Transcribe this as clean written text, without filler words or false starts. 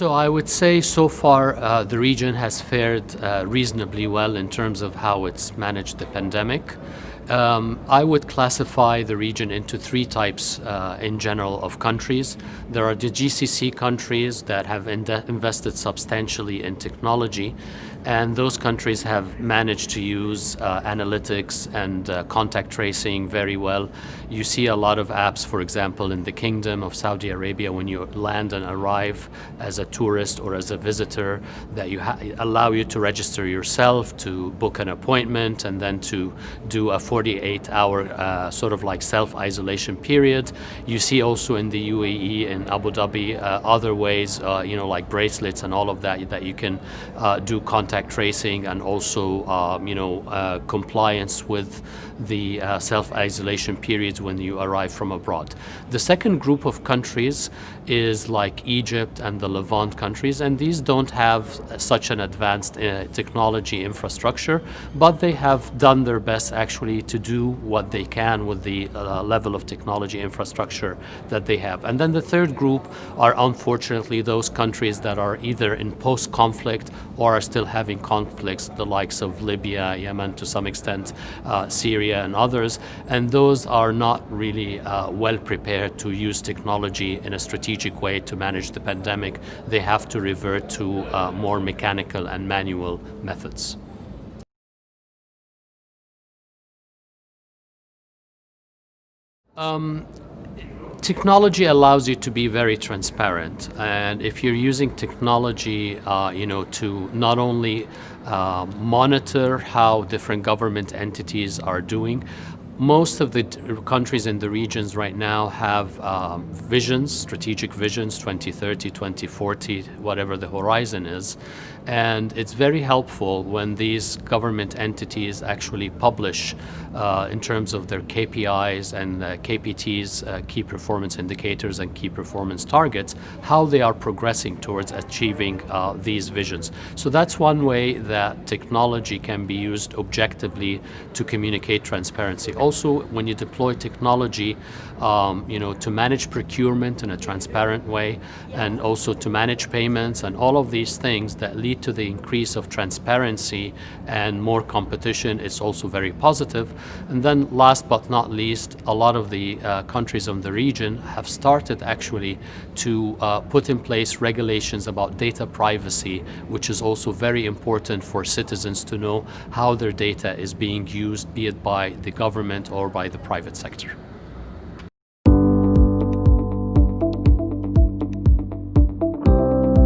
So I would say so far the region has fared reasonably well in terms of how it's managed the pandemic. I would classify the region into three types in general of countries. There are the GCC countries that have invested substantially in technology, and those countries have managed to use analytics and contact tracing very well. You see a lot of apps, for example, in the Kingdom of Saudi Arabia, when you land and arrive as a tourist or as a visitor, that allow you to register yourself, to book an appointment, and then to do a 48-hour sort of like self-isolation period. You see also in the UAE, in Abu Dhabi, other ways, like bracelets and all of that, that you can do contact tracing and also, compliance with the self-isolation periods when you arrive from abroad. The second group of countries is like Egypt and the Levant countries, and these don't have such an advanced technology infrastructure, but they have done their best actually to do what they can with the level of technology infrastructure that they have. And then the third group are unfortunately those countries that are either in post-conflict or are still having conflicts, the likes of Libya, Yemen to some extent, Syria and others, and those are not really well prepared to use technology in a strategic way to manage the pandemic. They have to revert to more mechanical and manual methods. Technology allows you to be very transparent, and if you're using technology, to not only monitor how different government entities are doing. Most of the countries in the regions right now have visions, strategic visions, 2030, 2040, whatever the horizon is. And it's very helpful when these government entities actually publish in terms of their KPIs and KPTs, key performance indicators and key performance targets, how they are progressing towards achieving these visions. So that's one way that technology can be used objectively to communicate transparency. Also, when you deploy technology, to manage procurement in a transparent way, and also to manage payments and all of these things that lead to the increase of transparency and more competition, it's also very positive. And then last but not least, a lot of the countries in the region have started actually to put in place regulations about data privacy, which is also very important for citizens to know how their data is being used, be it by the government or by the private sector.